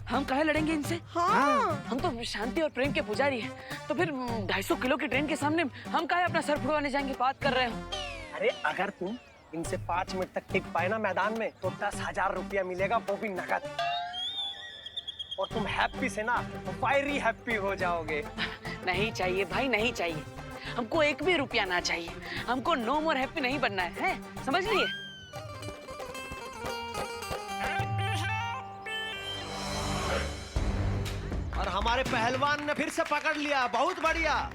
हम काहे लड़ेंगे इनसे? हाँ। हम तो शांति और प्रेम के पुजारी हैं। तो फिर 250 किलो की ट्रेन के सामने हम काहे अपना सर फुड़वाने जाएंगे? बात कर रहे हो। अरे अगर तुम इनसे 5 मिनट तक टिक पाए ना मैदान में तो 10,000 रुपया मिलेगा, वो भी नगद। और तुम हैप्पी से ना वायरी हैप्पी हो जाओगे। नहीं चाहिए भाई, नहीं चाहिए। हमको एक भी रुपया ना चाहिए। हमको नो मोर हैप्पी नहीं बनना है, समझ लिए? और हमारे पहलवान ने फिर से पकड़ लिया, बहुत बढ़िया।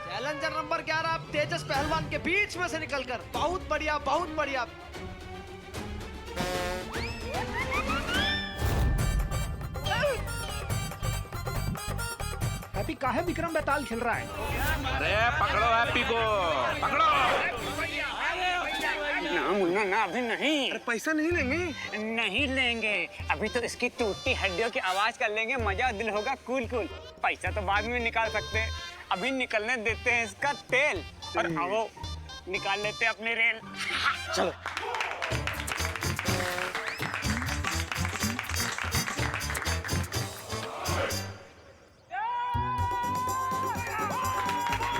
चैलेंजर नंबर 11 तेजस पहलवान के बीच में से निकलकर, बहुत बढ़िया, बहुत बढ़िया। हैप्पी काहे विक्रम बेताल खेल रहा है? अरे पकड़ो हैप्पी को, पकड़ो। ना मुन्ना ना, अभी नहीं। अरे पैसा नहीं लेंगे? नहीं लेंगे, अभी तो इसकी टूटती हड्डियों की आवाज कर लेंगे, मजा दिल होगा कूल कूल। पैसा तो बाद में निकाल सकते हैं, अभी निकलने देते हैं इसका तेल। और आओ निकाल लेते हैं अपनी रेल। चलो।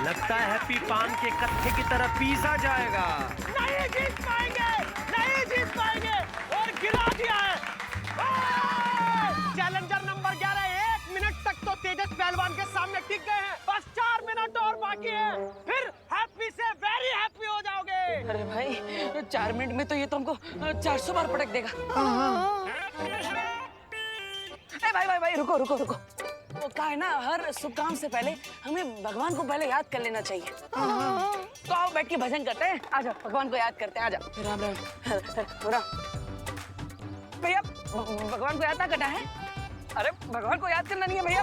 लगता है हैप्पी पान के कत्थे की तरह पीसा जाएगा। नहीं जीत पाएंगे, नहीं जीत पाएंगे और गिरा दिया है। चैलेंजर नंबर 11 1 मिनट तक तो तेजस पहलवान के सामने टिक गए हैं। बस 4 मिनट और बाकी है, फिर हैप्पी से वेरी हैप्पी हो जाओगे। अरे भाई 4 मिनट में तो ये तो हमको 400 बार पटक देगा। भाई रुको रुको रुको। वो क्या है ना, हर शुभ काम से पहले हमें भगवान को पहले याद कर लेना चाहिए। तो आओ बैठ के भजन करते हैं। आ जाओ, भगवान को याद करते हैं। आ जाओ। राम राम। भैया भगवान को याद ना करना है? अरे भगवान को याद करना नहीं है भैया।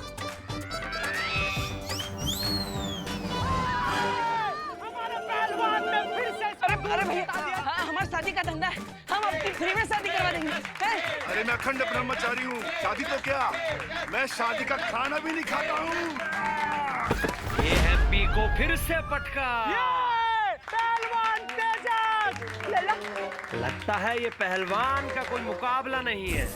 हमारे पहलवान ने फिर से अरे भैया, हाँ हमारी शादी का धंधा है, हम अपनी फ्री में शादी करवा देंगे। अरे मैं अखंड ब्रह्मचारी हूँ, शादी तो क्या, मैं शादी का खाना भी नहीं खाता हूँ। ये हैप्पी को फिर से पटका। पहलवान तेजस। लगता है ये पहलवान का कोई मुकाबला नहीं है।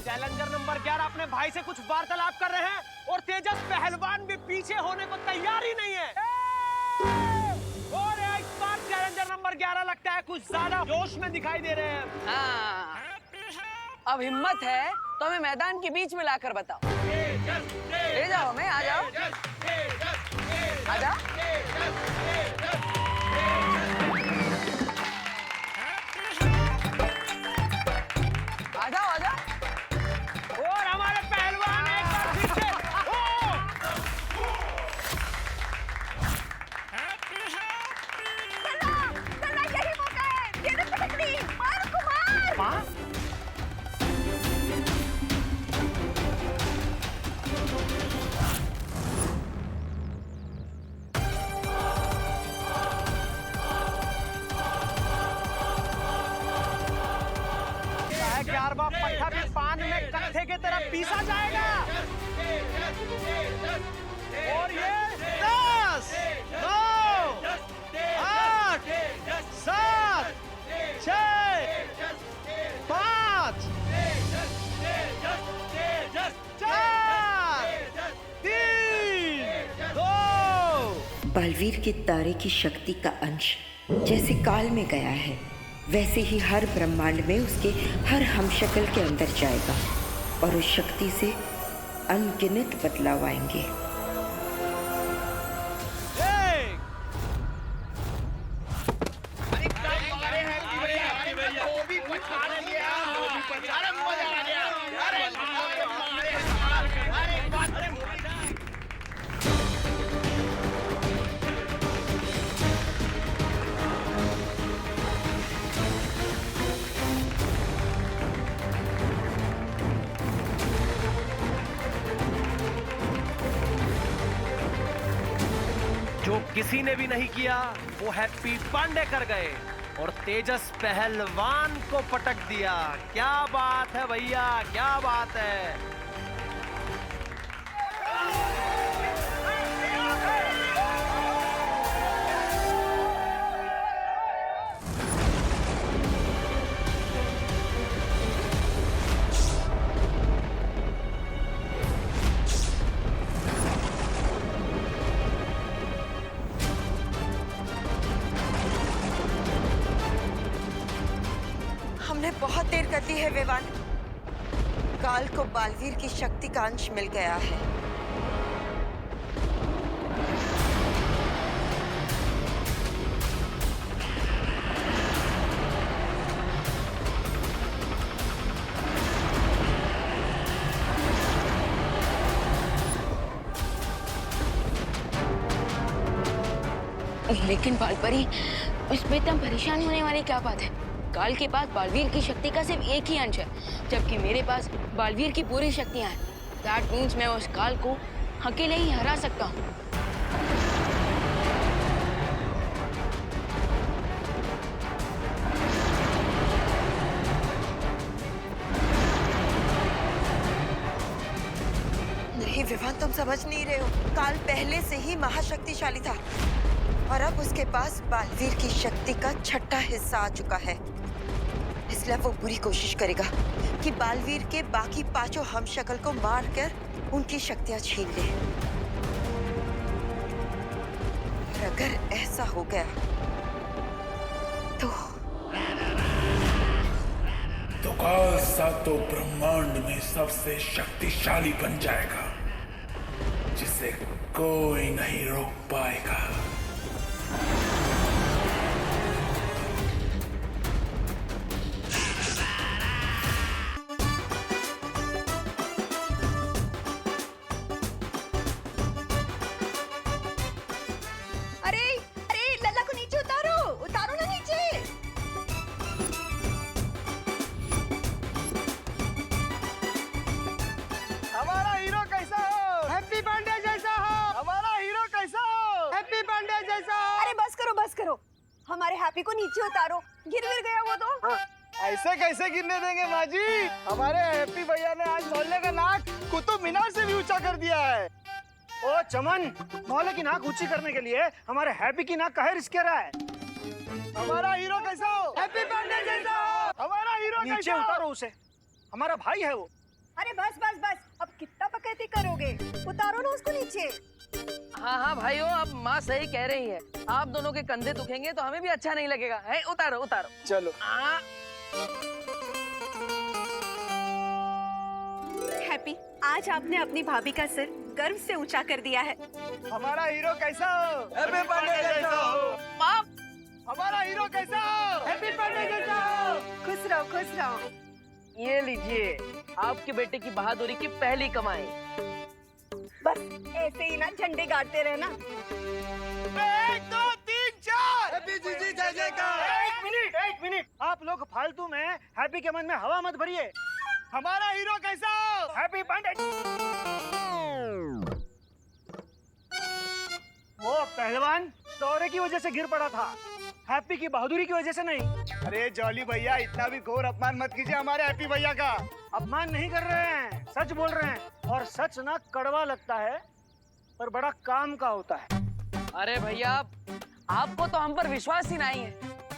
चैलेंजर नंबर 11 अपने भाई से कुछ वार्तालाप कर रहे हैं और तेजस पहलवान भी पीछे होने को तैयार ही नहीं है। और इस बार चैलेंजर नंबर 11 लगता है कुछ ज्यादा जोश में दिखाई दे रहे हैं। हाँ, अब हिम्मत है तो हमें मैदान के बीच में लाकर बताओ। ले जाओ हमें, आ जाओ, आ जाओ। आ जाओ, आ जाओ। और हमारे पहलवान एक बार फिर से यही मौका है, ये ना पटकनी, मार कुमार। माँ? पट्टा भी पान में कत्थे की तरह पीसा जाएगा। और ये 10, 9, 8, 7, 6, 5, 4, 3, 2। बलवीर के तारे की शक्ति का अंश जैसे काल में गया है, वैसे ही हर ब्रह्मांड में उसके हर हमशक्ल के अंदर जाएगा और उस शक्ति से अनगिनत बदलाव आएंगे। जो किसी ने भी नहीं किया वो हैप्पी पांडे कर गए और तेजस पहलवान को पटक दिया। क्या बात है भैया, क्या बात है। हमने बहुत देर कर दी है वेवान। काल को बालवीर की शक्ति का अंश मिल गया है। लेकिन बालपरी, उसमें इतना परेशान होने वाली क्या बात है? काल के पास बालवीर की शक्ति का सिर्फ एक ही अंश है, जबकि मेरे पास बालवीर की पूरी शक्तियां हैं। दैट मीन्स मैं उस काल को अकेले ही हरा सकता हूँ। नहीं विवान, तुम समझ नहीं रहे हो। काल पहले से ही महाशक्तिशाली था और अब उसके पास बालवीर की शक्ति का छठा हिस्सा आ चुका है। इसलिए वो पूरी कोशिश करेगा कि बालवीर के बाकी पांचों हमशक्ल को मारकर उनकी शक्तियां छीन ले। और अगर ऐसा हो गया तो काल सातों ब्रह्मांड में सबसे शक्तिशाली बन जाएगा, जिसे कोई नहीं रोक पाएगा। हमारा हीरो कैसा हो? हैप्पी पांडे जैसा हो। हमारा हीरो कैसा हो? हैप्पी पांडे जैसा हो। अरे बस करो, हमारे हैप्पी को नीचे उतारो। गिर गया वो तो। ऐसे कैसे गिरने देंगे माँ जी? हमारे हैप्पी भैया ने आज मोहल्ले का नाक कुतुब मीनार से भी ऊंचा कर दिया है। ओ चमन, मोहल्ले की नाक ऊंची करने के लिए हमारे हैप्पी की नाक काहे रिस्क रहा है? हमारा हीरो कैसा हो? हैप्पी पांडे जैसा हो। हमारा हीरो नीचे कैसा हो? उतारो उसे, हमारा भाई है वो। अरे बस, अब कितना बकैती करोगे? उतारो ना उसको नीचे। हाँ भाइयों, अब माँ सही कह रही है। आप दोनों के कंधे दुखेंगे तो हमें भी अच्छा नहीं लगेगा। है, उतारो। चलो। हैप्पी, आज आपने अपनी भाभी का सिर गर्व से ऊंचा कर दिया है। हमारा हीरो कैसा हो? हैप्पी पांडे जैसा हो। हमारा हीरो कैसा हो? हैप्पी पांडे जैसा हो। खुश रहो। ये लीजिए आपके बेटे की बहादुरी की पहली कमाई। बस ऐसे ही ना झंडे गाड़ते रहना। 1 2 3 4 हैप्पी जीजी जय जयकार। एक मिनट, आप लोग फालतू में हैप्पी के मन में हवा मत भरिए। हमारा हीरो कैसा हो? हैप्पी पांडे। वो पहलवान दौरे की वजह से गिर पड़ा था, हैप्पी की बहादुरी की वजह से नहीं। अरे जॉली भैया, इतना भी घोर अपमान मत कीजिए हमारे हैप्पी भैया का। अपमान नहीं कर रहे हैं, सच बोल रहे हैं। और सच ना कड़वा लगता है पर बड़ा काम का होता है। अरे भैया, आपको तो हम पर विश्वास ही नहीं है।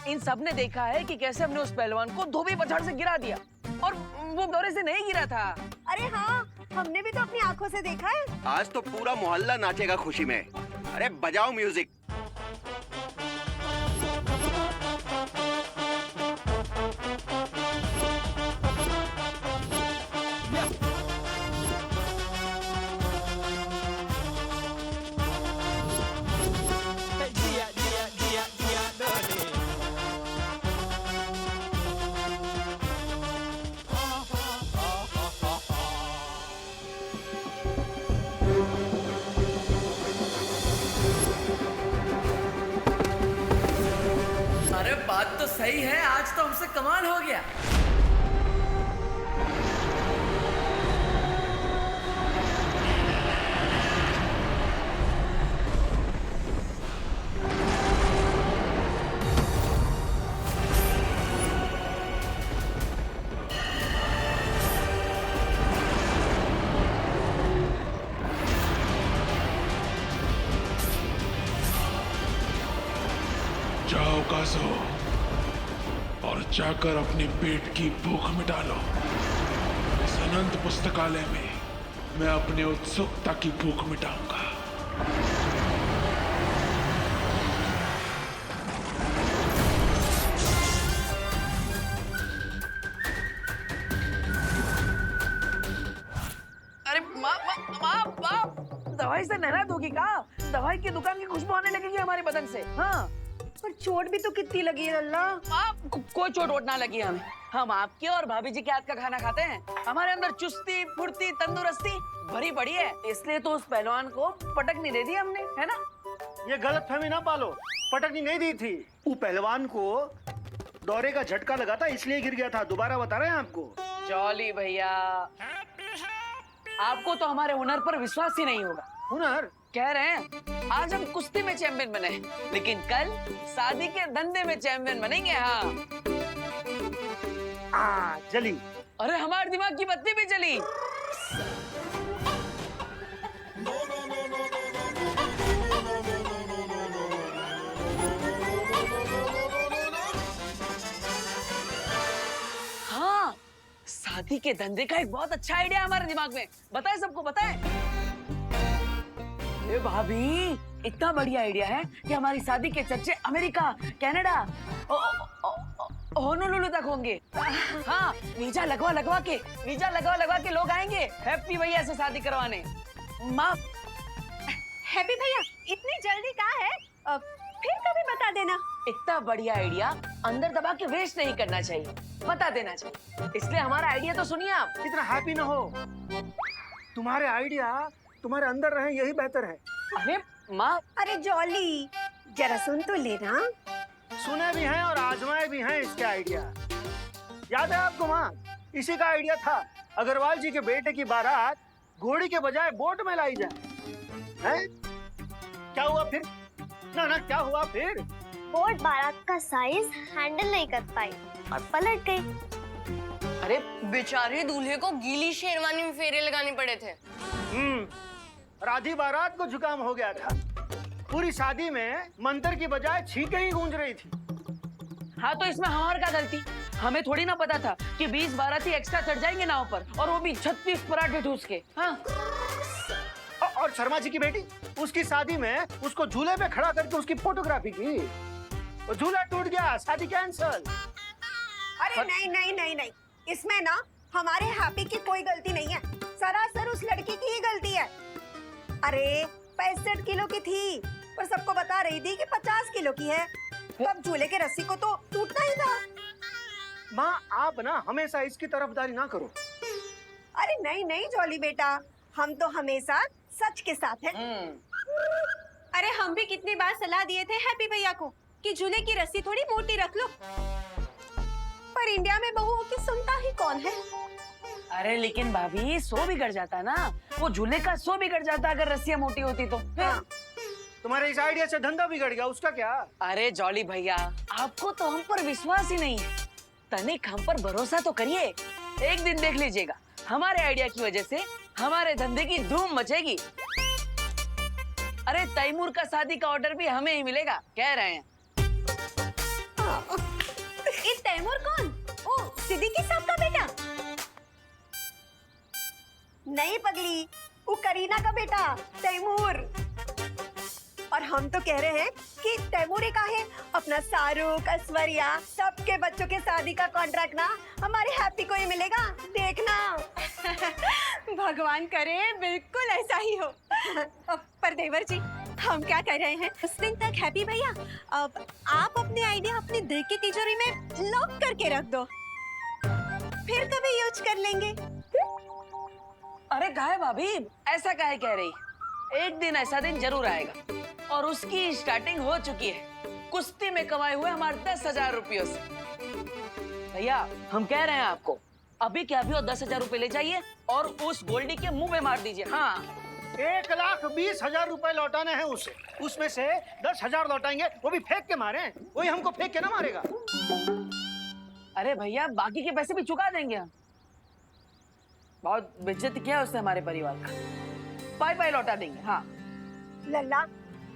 इन सब ने देखा है कि कैसे हमने उस पहलवान को धोबी पछाड़ से गिरा दिया और वो दौरे से नहीं गिरा था। अरे हाँ, हमने भी तो अपनी आंखों से देखा है। आज तो पूरा मोहल्ला नाचेगा खुशी में। अरे बजाओ म्यूजिक। अरे बात तो सही है, आज तो हमसे कमाल हो गया। सो और जाकर अपने पेट की भूख मिटा लो। इस अनंत पुस्तकालय में मैं अपनी उत्सुकता की भूख मिटाऊंगा। अरे माँ माँ माँ माँ, दवाई से नहला दोगी का? दवाई की दुकान की खुशबू आने लगेगी हमारे बदन से। हाँ पर चोट भी तो कितनी लगी है लल्ला। माँ, कोई चोट वोट ना लगी हमें। हम आपके और भाभी जी के हाथ का खाना खाते हैं। हमारे अंदर चुस्ती फुर्ती तंदुरुस्ती भरी पड़ी है, इसलिए तो उस पहलवान को पटक नहीं दे दी हमने, है ना? ये गलत फहमी ना पालो, पटकनी नहीं दी थी। वो पहलवान को दौरे का झटका लगा था इसलिए गिर गया था। दोबारा बता रहे हैं आपको। जॉली भैया, आपको तो हमारे हुनर पर विश्वास ही नहीं होगा। हुनर? कह रहे हैं आज हम कुश्ती में चैंपियन बने, लेकिन कल शादी के धंधे में चैंपियन बनेंगे। हाँ जली। अरे हमारे दिमाग की बत्ती भी जली। हाँ, शादी के धंधे का एक बहुत अच्छा आइडिया हमारे दिमाग में। बताए सबको, बताए। ए भाभी, इतना बढ़िया आइडिया है कि हमारी शादी के चर्चे अमेरिका, कनाडा, होनोलुलु तक होंगे। हाँ, वीजा लगवा के लोग आएंगे हैप्पी भैया से शादी करवाने। माँ, हैप्पी भैया इतनी जल्दी कहाँ है? फिर कभी बता देना। इतना बढ़िया आइडिया अंदर दबा के वेस्ट नहीं करना चाहिए, बता देना चाहिए। इसलिए हमारा आइडिया तो सुनिए आप। इतना हैप्पी ना हो, तुम्हारे आइडिया तुम्हारे अंदर रहे यही बेहतर है। अरे माँ, अरे जॉली जरा सुन तो लेना। सुने भी हैं और आजमाए भी हैं इसके आइडिया। याद है आपको माँ, इसी का आइडिया था अग्रवाल जी के बेटे की बारात घोड़ी के बजाय बोट में लाई जाए। हैं? क्या हुआ फिर? ना क्या हुआ फिर? बोट बारात का साइज हैंडल नहीं कर पाई और पलट गई। अरे बेचारे दूल्हे को गीली शेरवानी में फेरे लगाने पड़े थे। राधी बारात को जुकाम हो गया था। पूरी शादी में मंत्र की बजाय छींकें ही गूंज रही थी। हाँ, तो इसमें हमारी क्या गलती? हमें थोड़ी ना पता था कि 20 बाराती एक्स्ट्रा चढ़ जाएंगे नाव पर, और वो भी 36 पराठे ठूस के। हाँ। और शर्मा जी की बेटी, उसकी शादी में उसको झूले पे खड़ा करके उसकी फोटोग्राफी की, वो झूला टूट गया, शादी कैंसल। अरे नहीं, इसमें ना हमारे हैप्पी की कोई गलती नहीं है, सरासर उस लड़की की ही गलती है। अरे 65 किलो की थी, पर सबको बता रही थी कि 50 किलो की है। तब झूले के रस्सी को तो टूटना ही था। माँ, आप ना हमेशा इसकी तरफदारी ना करो। अरे नहीं जॉली बेटा, हम तो हमेशा सच के साथ हैं। अरे हम भी कितनी बार सलाह दिए थे हैप्पी भैया को कि झूले की रस्सी थोड़ी मोटी रख लो, पर इंडिया में बहुओं की सुनता ही कौन है। अरे लेकिन भाभी, सो बिगड़ जाता ना, वो झूले का सो बिगड़ जाता अगर रस्सियाँ मोटी होती तो। हाँ। तुम्हारे इस आइडिया से धंधा बिगड़ गया, उसका क्या? अरे जॉली भैया, आपको तो हम पर विश्वास ही नहीं है। तनिक हम पर भरोसा तो करिए, एक दिन देख लीजिएगा हमारे आइडिया की वजह से हमारे धंधे की धूम मचेगी। अरे तैमूर का शादी का ऑर्डर भी हमें ही मिलेगा, कह रहे हैं। ये तैमूर कौन? ओ, सिद्दीकी साहब का बेटा? नहीं पगली, वो करीना का बेटा तैमूर। और हम तो कह रहे हैं कि तैमूर का है अपना शाहरुख, ऐश्वर्या, सबके बच्चों के शादी का कॉन्ट्रैक्ट ना हमारे हैप्पी को ही मिलेगा, देखना। भगवान करे बिल्कुल ऐसा ही हो। पर देवर जी, हम क्या कर रहे हैं, उस दिन तक हैप्पी भैया अब आप अपने आइडिया अपने दिल की तिजोरी में लॉक करके रख दो, फिर कभी यूज कर लेंगे। अरे काहे भाभी, ऐसा काहे कह रही? एक दिन ऐसा दिन जरूर आएगा, और उसकी स्टार्टिंग हो चुकी है कुश्ती में कमाए हुए हमारे 10,000 रुपयों से। भैया, हम कह रहे हैं आपको, अभी क्या अभी 10,000 रुपए ले जाइए और उस गोल्डी के मुंह पे मार दीजिए। हाँ, 1,20,000 रुपए लौटाने हैं उसे, उसमें से 10,000 लौटाएंगे, वो भी फेंक के मारे। वही हमको फेंक के ना मारेगा। अरे भैया, बाकी के पैसे भी चुका देंगे हम। बहुत बेइज्जती किया उसने हमारे परिवार का, पाई लौटा देंगे। हाँ लल्ला,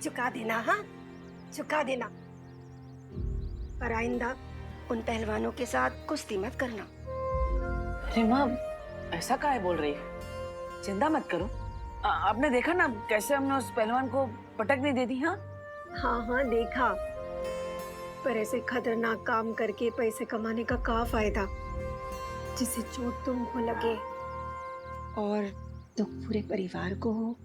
चुका देना। हाँ, चुका देना। पर आइंदा उन पहलवानों के साथ कुश्ती मत करना। अरे माँ, ऐसा काहे बोल रही है? चिंता मत करो। आपने देखा ना कैसे हमने उस पहलवान को पटक नहीं दे दी। हाँ हाँ देखा, पर ऐसे खतरनाक काम करके पैसे कमाने का क्या फायदा, जिससे चोट तुमको लगे और दुख पूरे परिवार को हो।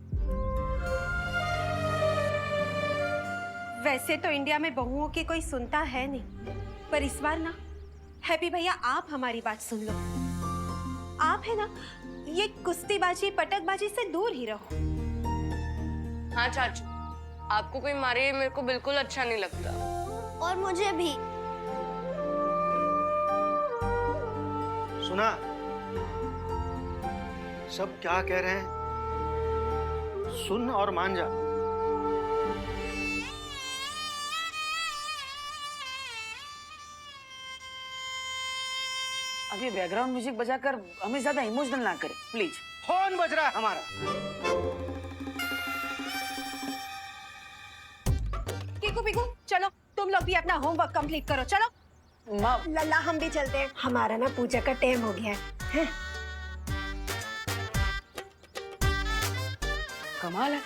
वैसे तो इंडिया में बहुओं की कोई सुनता है नहीं, पर इस बार ना हैप्पी भैया आप हमारी बात सुन लो। आप है ना, ये कुश्तीबाजी पटकबाजी से दूर ही रहो। हाँ चाचू, आपको कोई मारे मेरे को बिल्कुल अच्छा नहीं लगता। और मुझे भी। सुना सब क्या कह रहे हैं, सुन और मान जा। अब ये बैकग्राउंड म्यूजिक बजाकर हमें ज्यादा इमोशनल ना करें प्लीज। फोन बज रहा है हमारा। कीकू पीकू चलो, तुम लोग भी अपना होमवर्क कंप्लीट करो। चलो माँ, लल्ला हम भी चलते हैं, हमारा ना पूजा का टाइम हो गया है। कमाल है,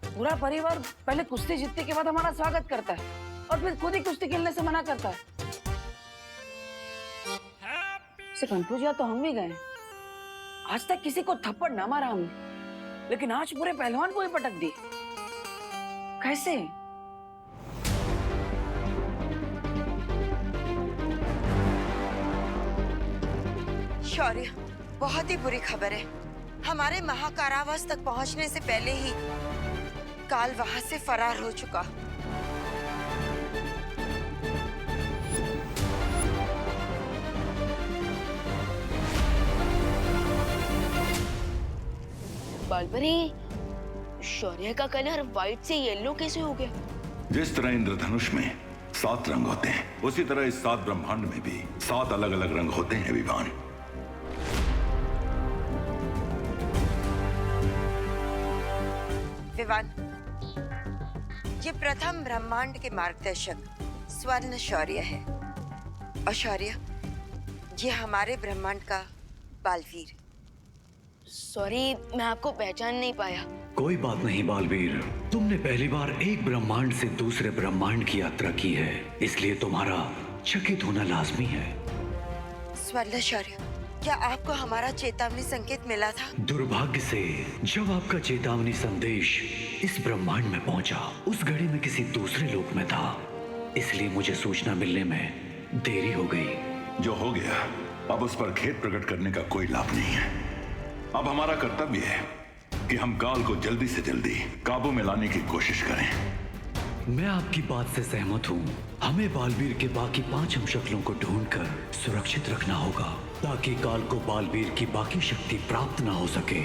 पूरा परिवार पहले कुश्ती जीतने के बाद हमारा स्वागत करता है और फिर खुद ही कुश्ती खेलने से मना करता है। से कंफ्यूज या तो हम भी गए। आज तक किसी को थप्पड़ ना मारा हमने, लेकिन आज पूरे पहलवान को ही पटक दी। कैसे? शौर्य, बहुत ही बुरी खबर है। हमारे महाकारावास तक पहुंचने से पहले ही काल वहां से फरार हो चुका। बालपरी, शौर्य का कलर व्हाइट से येलो कैसे हो गया? जिस तरह इंद्रधनुष में 7 रंग होते हैं, उसी तरह इस 7 ब्रह्मांड में भी 7 अलग अलग रंग होते हैं विवान। विवान, ये प्रथम ब्रह्मांड के मार्गदर्शक स्वर्ण शौर्य है। और शौर्य, ये हमारे ब्रह्मांड का बालवीर। सॉरी, मैं आपको पहचान नहीं पाया। कोई बात नहीं बालवीर, तुमने पहली बार एक ब्रह्मांड से दूसरे ब्रह्मांड की यात्रा की है, इसलिए तुम्हारा चकित होना लाजमी है। स्वर्ण शौर्य, क्या आपको हमारा चेतावनी संकेत मिला था? दुर्भाग्य से जब आपका चेतावनी संदेश इस ब्रह्मांड में पहुंचा, उस घड़ी में किसी दूसरे लोक में था, इसलिए मुझे सूचना मिलने में देरी हो गई। जो हो गया, अब उस पर खेद प्रकट करने का कोई लाभ नहीं है। अब हमारा कर्तव्य है कि हम काल को जल्दी से जल्दी काबू में लाने की कोशिश करें। मैं आपकी बात से सहमत हूँ। हमें बालवीर के बाकी 5 हमशक्लों को ढूंढकर सुरक्षित रखना होगा, ताकि काल को बालवीर की बाकी शक्ति प्राप्त ना हो सके।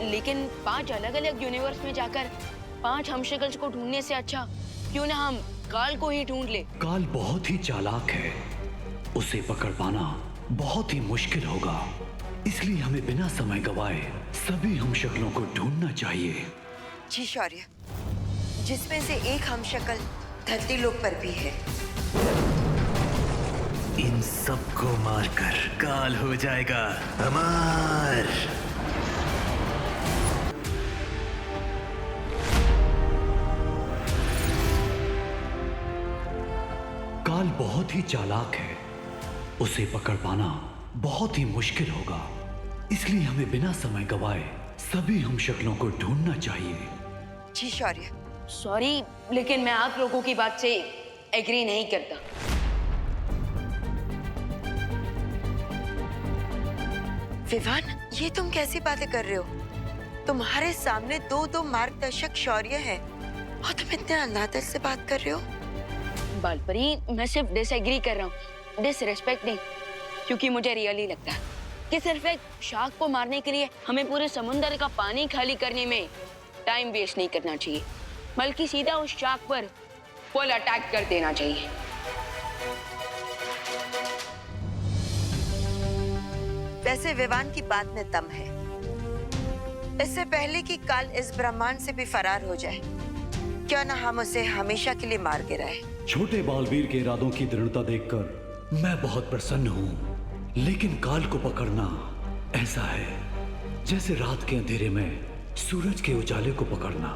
लेकिन 5 अलग अलग यूनिवर्स में जाकर 5 हमशक्ल्स को ढूंढने से अच्छा क्यों ना हम काल को ही ढूंढ ले। काल बहुत ही चालाक है, उसे पकड़ पाना बहुत ही मुश्किल होगा, इसलिए हमें बिना समय गवाए सभी हमशक्लों को ढूंढना चाहिए। जी शौर्य, जिसमें से एक हमशक्ल धरती लोक पर भी है। इन सबको मारकर काल हो जाएगा हमार। काल बहुत ही चालाक है, उसे पकड़ पाना बहुत ही मुश्किल होगा, इसलिए हमें बिना समय गवाए सभी हमशक्लों को ढूंढना चाहिए। जी शौर्य। सॉरी, लेकिन मैं आप लोगों की बात से एग्री नहीं करता। विवान, ये तुम कैसी बातें कर रहे हो? तुम्हारे सामने 2 मार्गदर्शक शौर्य हैं और तुम इतने अनादर से बात कर रहे हो। बालपरी, मैं सिर्फ डिसएग्री कर रहा हूँ, डिसरिस्पेक्ट नहीं, क्योंकि मुझे रियली लगता है कि सिर्फ एक शार्क को मारने के लिए हमें पूरे समुद्र का पानी खाली करने में टाइम वेस्ट नहीं करना चाहिए, बल्कि सीधा उस शार्क पर फुल अटैक कर देना चाहिए। वैसे विवान की बात में दम है। इससे पहले कि काल इस ब्रह्मांड से भी फरार हो जाए, क्यों ना हम उसे हमेशा के लिए मार गिराए। छोटे बालवीर के इरादों की दृढ़ता देखकर मैं बहुत प्रसन्न हूँ, लेकिन काल को पकड़ना ऐसा है जैसे रात के अंधेरे में सूरज के उजाले को पकड़ना।